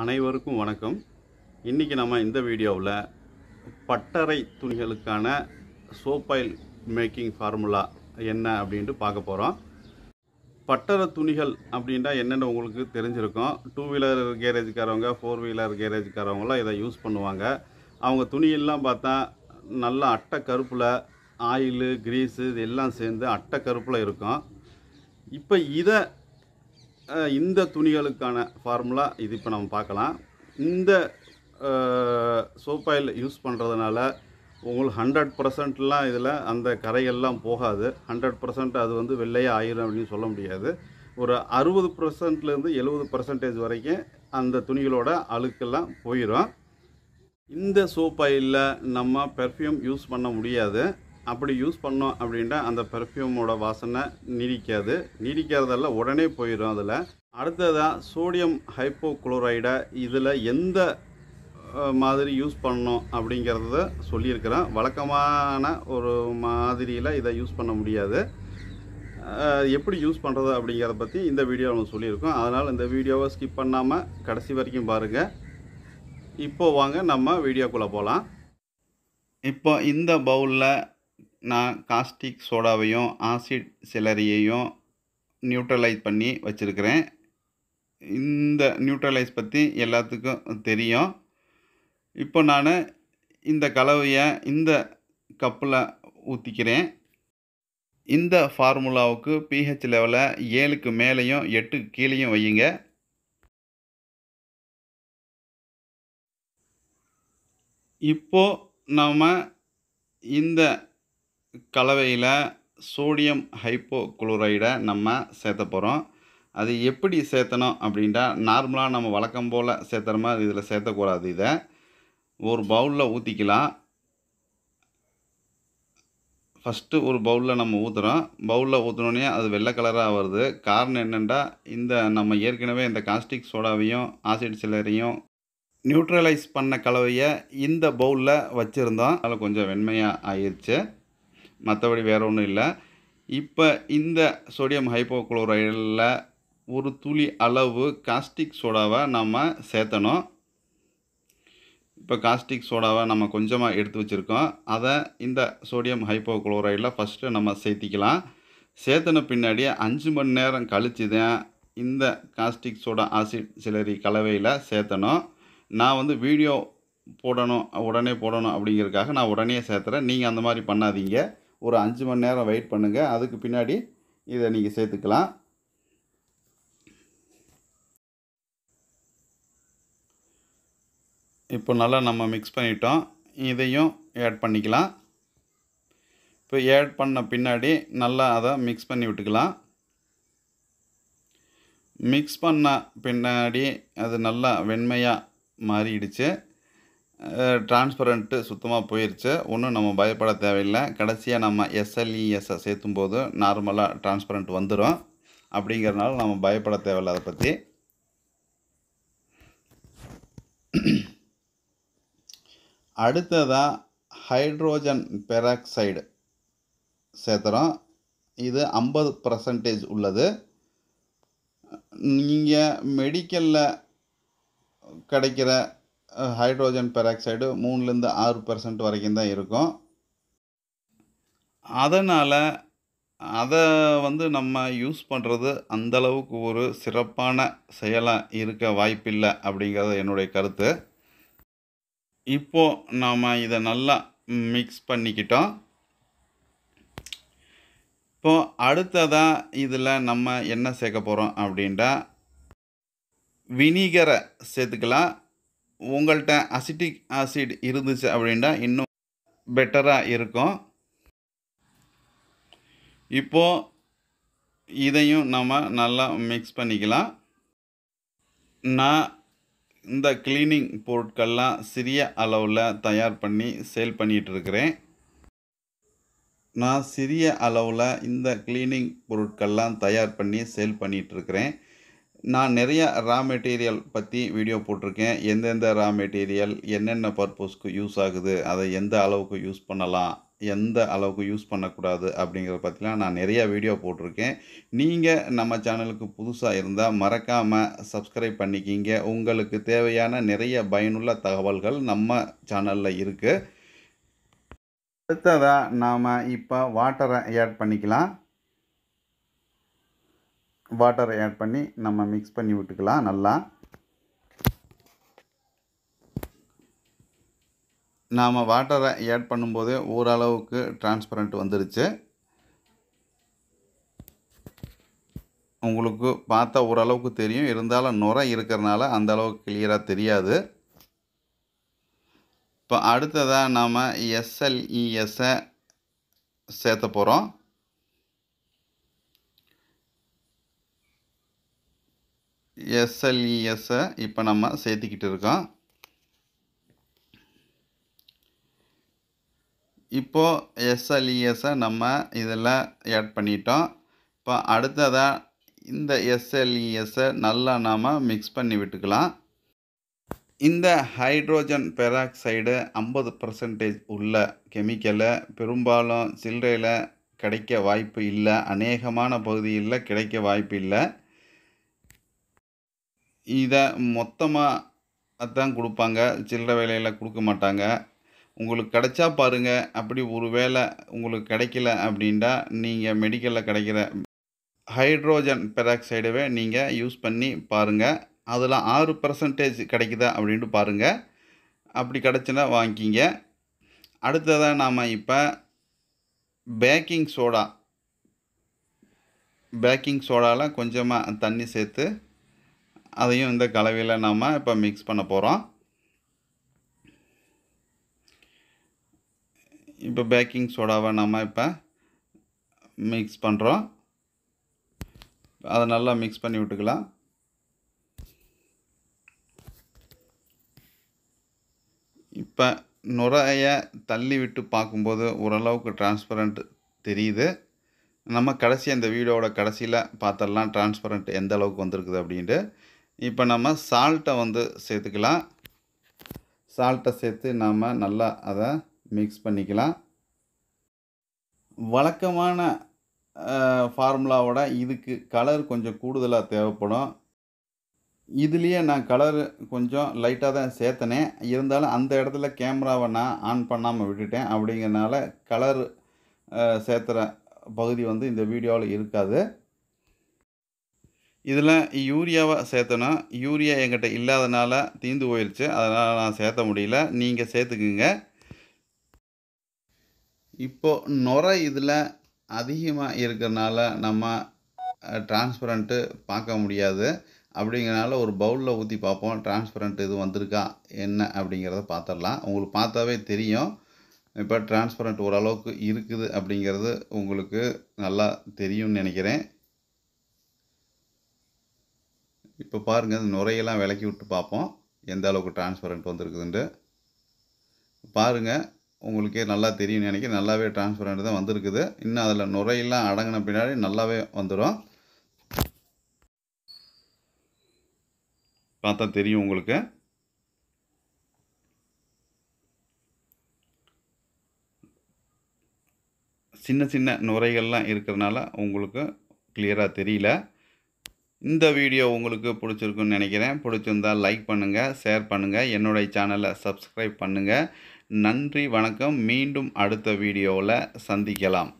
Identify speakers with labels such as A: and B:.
A: அனைவருக்கும் வணக்கம். இன்றைக்கி நம்ம இந்த வீடியோவில் பட்டறை துணிகளுக்கான சோப் ஆயில் மேக்கிங் ஃபார்முலா என்ன அப்படின்ட்டு பார்க்க போகிறோம். பட்டறை துணிகள் அப்படின்ட்டா என்னென்னு உங்களுக்கு தெரிஞ்சிருக்கும். 2 வீலர் கேரேஜுக்காரவங்க 4 வீலர் கேரேஜுக்காரவங்களாம் இதை யூஸ் பண்ணுவாங்க. அவங்க துணியெல்லாம் பார்த்தா நல்லா அட்டை கருப்பில் ஆயிலு கிரீஸு இது எல்லாம் சேர்ந்து அட்டை கருப்பில் இருக்கும். இப்போ இந்த துணிகளுக்கான ஃபார்முலா இது இப்போ நம்ம பார்க்கலாம். இந்த சோப் ஆயில் யூஸ் பண்ணுறதுனால உங்களுக்கு 100%லாம் இதில் அந்த கரைகள்லாம் போகாது. 100% அது வந்து வெள்ளையாக ஆயிரும் அப்படின்னு சொல்ல முடியாது. ஒரு 60%லேருந்து 70% வரைக்கும் அந்த துணிகளோட அழுக்கெல்லாம் போயிடும். இந்த சோப் ஆயிலில் நம்ம பெர்ஃப்யூம் யூஸ் பண்ண முடியாது. அப்படி யூஸ் பண்ணோம் அப்படின்ட்டா அந்த பெர்ஃப்யூமோட வாசனை நீடிக்கிறதல்ல உடனே போயிடும். அதில் அடுத்ததாக சோடியம் ஹைப்போக்ளோரைடை இதில் எந்த மாதிரி யூஸ் பண்ணணும் அப்படிங்கிறத சொல்லியிருக்கிறேன். வழக்கமான ஒரு மாதிரியில் இதை யூஸ் பண்ண முடியாது. எப்படி யூஸ் பண்ணுறது அப்படிங்கிறத பற்றி இந்த வீடியோ நம்ம சொல்லியிருக்கோம். அதனால் இந்த வீடியோவை ஸ்கிப் பண்ணாமல் கடைசி வரைக்கும் பாருங்கள். இப்போது வாங்க நம்ம வீடியோக்குள்ளே போகலாம். இப்போ இந்த பவுலில் நான் காஸ்டிக் சோடாவையும் ஆசிட் சிலரியையும் நியூட்ரலைஸ் பண்ணி வச்சுருக்கிறேன். இந்த நியூட்ரலைஸ் பற்றி எல்லாத்துக்கும் தெரியும். இப்போ நான் இந்த கலவையை இந்த கப்பில் ஊற்றிக்கிறேன். இந்த ஃபார்முலாவுக்கு pH லெவலை 7க்கு மேலேயும் 8க்கு கீழேயும் வையுங்க. இப்போது நாம் இந்த கலவையில் சோடியம் ஹைப்போக்ளோரைடை நம்ம சேர்த்த போகிறோம். அது எப்படி சேர்த்தணும் அப்படின்ட்டா நார்மலாக நம்ம வழக்கம் போல் சேர்த்துற மாதிரி இதில் சேர்த்தக்கூடாது. இதை ஒரு பவுலில் ஊற்றிக்கலாம். ஃபஸ்ட்டு ஒரு பவுலில் நம்ம ஊற்றுறோம். பவுலில் ஊற்றினோடனே அது வெள்ளை கலராக வருது. காரணம் என்னென்னா நம்ம ஏற்கனவே இந்த காஸ்டிக் சோடாவையும் ஆசிட் சிலரையும் நியூட்ரலைஸ் பண்ண கலவையை இந்த பவுலில் வச்சுருந்தோம். அதில் கொஞ்சம் வெண்மையாக ஆயிடுச்சு. மற்றபடி வேறு ஒன்றும் இல்லை. இப்போ இந்த சோடியம் ஹைப்போக்ளோரைடில் ஒரு துளி அளவு காஸ்டிக் சோடாவை நம்ம சேர்த்தணும். இப்போ காஸ்டிக் சோடாவை நம்ம கொஞ்சமாக எடுத்து வச்சுருக்கோம். அதை இந்த சோடியம் ஹைப்போக்ளோரைடில் ஃபஸ்ட்டு நம்ம சேர்த்திக்கலாம். சேர்த்தன பின்னாடி 5 மணி நேரம் கழித்து தான் இந்த காஸ்டிக் சோடா ஆசிட் சிலரி கலவையில் சேர்த்தணும். நான் வந்து வீடியோ உடனே போடணும் அப்படிங்கிறதுக்காக நான் உடனே சேர்த்துறேன். நீங்கள் அந்த மாதிரி பண்ணாதீங்க. ஒரு 5 மணி நேரம் வெயிட் பண்ணுங்கள். அதுக்கு பின்னாடி இதை நீங்கள் சேர்த்துக்கலாம். இப்போ நல்லா நம்ம மிக்ஸ் பண்ணிட்டோம். இதையும் ஆட் பண்ணிக்கலாம். இப்போ ஆட் பண்ண பின்னாடி நல்லா அதை மிக்ஸ் பண்ணி விட்டுக்கலாம். மிக்ஸ் பண்ண பின்னாடி அது நல்லா வெண்மையாக மாறிடுச்சு. டிரான்ஸ்பரண்ட்டு சுத்தமாக போயிடுச்சு. ஒன்றும் நம்ம பயப்பட தேவையில்லை. கடைசியாக நம்ம எஸ்எல்இஎஸ்ஸை சேர்த்தும்போது நார்மலாக டிரான்ஸ்பரண்ட் வந்துடும். அப்படிங்கிறதுனால நம்ம பயப்பட தேவையில்லை அதை பற்றி. அடுத்ததாக ஹைட்ரோஜன் பெராக்சைடு சேர்த்துறோம். இது 50% உள்ளது. நீங்கள் மெடிக்கலில் கிடைக்கிற ஹைட்ரோஜன் பெராக்சைடு 3லேருந்து 6% வரைக்கும் தான் இருக்கும். அதனால் அதை வந்து நம்ம யூஸ் பண்ணுறது அந்தளவுக்கு ஒரு சிறப்பான செயலாக இருக்க வாய்ப்பில்லை அப்படிங்கிறது என்னுடைய கருத்து. இப்போது நாம் இதை நல்லா மிக்ஸ் பண்ணிக்கிட்டோம். இப்போது அடுத்ததாக இதில் நம்ம என்ன சேர்க்க போகிறோம் அப்படின்ட்டா வினிகரை சேர்த்துக்கலாம். உங்கள்கிட்ட அசிட்டிக் ஆசிட் இருந்துச்சு அப்படின்ட்டா இன்னும் பெட்டராக இருக்கும். இப்போது இதையும் நம்ம நல்லா மிக்ஸ் பண்ணிக்கலாம். நான் இந்த கிளீனிங் பொருட்கள்லாம் சிறிய அளவில் தயார் பண்ணி சேல் பண்ணிகிட்ருக்கிறேன். நான் சிறிய அளவில் இந்த கிளீனிங் பொருட்கள்லாம் தயார் பண்ணி சேல் பண்ணிகிட்ருக்கிறேன். நான் நிறைய ரா மெட்டீரியல் பற்றி வீடியோ போட்டிருக்கேன். எந்தெந்த ரா மெட்டீரியல் என்னென்ன பர்பஸ்க்கு யூஸ் ஆகுது, அதை எந்த அளவுக்கு யூஸ் பண்ணலாம், எந்த அளவுக்கு யூஸ் பண்ணக்கூடாது அப்படிங்கிறத பற்றிலாம் நான் நிறையா வீடியோ போட்டிருக்கேன். நீங்கள் நம்ம சேனலுக்கு புதுசாக இருந்தால் மறக்காமல் சப்ஸ்கிரைப் பண்ணிக்கிங்க. உங்களுக்கு தேவையான நிறைய பயனுள்ள தகவல்கள் நம்ம சேனலில் இருக்குது. அடுத்ததாக நாம் இப்போ வாட்டரை ஆட் பண்ணிக்கலாம். வாட்டரை ஆட் பண்ணி நம்ம மிக்ஸ் பண்ணி விட்டுக்கலாம். நல்லா நாம் வாட்டரை ஆட் பண்ணும்போது ஓரளவுக்கு டிரான்ஸ்பரண்ட் வந்துருச்சு. உங்களுக்கு பார்த்தா ஓரளவுக்கு தெரியும், இருந்தாலும் நுரை இருக்கிறனால அந்த அளவுக்கு கிளியராக தெரியாது. இப்போ அடுத்ததாக நாம் எஸ்எல்இஎஸ்ஸை சேர்த்த போகிறோம். எஸ்எல்இஎஸ்ஸை இப்போ நம்ம சேர்த்திக்கிட்டு இருக்கோம். இப்போது எஸ்எல்இஎஸ்ஸை நம்ம இதில் ஆட் பண்ணிட்டோம். இப்போ அடுத்ததாக இந்த எஸ்எல்இஎஸ்ஸை நல்லா நாம் மிக்ஸ் பண்ணி விட்டுக்கலாம். இந்த ஹைட்ரோஜன் பெராக்சைடு 50% உள்ள கெமிக்கலை பெரும்பாலும் சில்லறையில் கிடைக்க வாய்ப்பு இல்லை. அநேகமான பகுதிகளில் கிடைக்க வாய்ப்பு இல்லை. இதை மொத்தமாக தான் கொடுப்பாங்க, சில்லறை விலையில் கொடுக்க மாட்டாங்க. உங்களுக்கு கிடைச்சா பாருங்கள். அப்படி ஒரு வேளை உங்களுக்கு கிடைக்கல அப்படின்ட்டா நீங்கள் மெடிக்கலில் கிடைக்கிற ஹைட்ரோஜன் பெராக்சைடவே நீங்கள் யூஸ் பண்ணி பாருங்கள். அதில் 6% கிடைக்குதா அப்படின்ட்டு பாருங்கள். அப்படி கிடச்சுன்னா வாங்கிக்கிங்க. அடுத்ததாக நாம் இப்போ பேக்கிங் சோடாவில் கொஞ்சமாக தண்ணி சேர்த்து அதையும் இந்த கலவையில் நாம் இப்போ மிக்ஸ் பண்ண போகிறோம். இப்போ பேக்கிங் சோடாவை நம்ம இப்போ மிக்ஸ் பண்ணுறோம். அதை நல்லா மிக்ஸ் பண்ணி விட்டுக்கலாம். இப்போ நுரையை தள்ளி விட்டு பார்க்கும்போது ஓரளவுக்கு டிரான்ஸ்பரண்ட் தெரியுது. நம்ம இந்த வீடியோவோட கடைசியில் பார்த்துடலாம் டிரான்ஸ்பரண்ட் எந்த அளவுக்கு வந்திருக்குது அப்படின்ட்டு. இப்போ நம்ம சால்ட்டை சேர்த்துக்கலாம். சால்ட்டை சேர்த்து நாம் நல்லா அதை மிக்ஸ் பண்ணிக்கலாம். வழக்கமான ஃபார்முலாவோட இதுக்கு கலர் கொஞ்சம் கூடுதலாக தேவைப்படும். இதுலேயே நான் கலரு கொஞ்சம் லைட்டாக தான் சேர்த்தனேன். இருந்தாலும் அந்த இடத்துல கேமராவை நான் ஆன் பண்ணாமல் விட்டுட்டேன். அப்படிங்கிறனால கலர் சேர்த்துற பகுதி இந்த வீடியோவில் இருக்காது. இதில் யூரியாவை சேர்த்தணும். யூரியா என்கிட்ட இல்லாதனால தீர்ந்து போயிடுச்சு, அதனால் நான் சேர்த்த முடியல. நீங்கள் சேர்த்துக்குங்க. இப்போது நுரை இதில் அதிகமாக இருக்கிறனால நம்ம டிரான்ஸ்பரண்ட்டு பார்க்க முடியாது. அப்படிங்கிறனால ஒரு பவுலில் ஊற்றி பார்ப்போம், டிரான்ஸ்பரண்ட் இது வந்திருக்கா என்ன அப்படிங்கிறத பார்த்துடலாம். உங்களுக்கு பார்த்தாவே தெரியும். இப்போ டிரான்ஸ்பரண்ட் ஓரளவுக்கு இருக்குது அப்படிங்கிறது உங்களுக்கு நல்லா தெரியும்னு நினைக்கிறேன். இப்போ பாருங்கள், இந்த நுரையெல்லாம் விலக்கி விட்டு பார்ப்போம் எந்த அளவுக்கு டிரான்ஸ்பரண்ட் வந்திருக்குதுன்ட்டு. பாருங்கள், உங்களுக்கே நல்லா தெரியும்னு நினைக்கிறேன். நல்லாவே டிரான்ஸ்பரண்ட் தான் வந்திருக்குது. இன்னும் அதில் நுரையெல்லாம் அடங்கின பின்னாடி நல்லாவே வந்துடும். பார்த்தா தெரியும் உங்களுக்கு. சின்ன சின்ன நுரைகள்லாம் இருக்கிறனால உங்களுக்கு கிளியராக தெரியல. இந்த வீடியோ உங்களுக்கு பிடிச்சிருக்குன்னு நினைக்கிறேன். பிடிச்சிருந்தால் லைக் பண்ணுங்கள், ஷேர் பண்ணுங்கள், என்னுடைய சேனலை சப்ஸ்கிரைப் பண்ணுங்கள். நன்றி, வணக்கம். மீண்டும் அடுத்த வீடியோவில் சந்திக்கலாம்.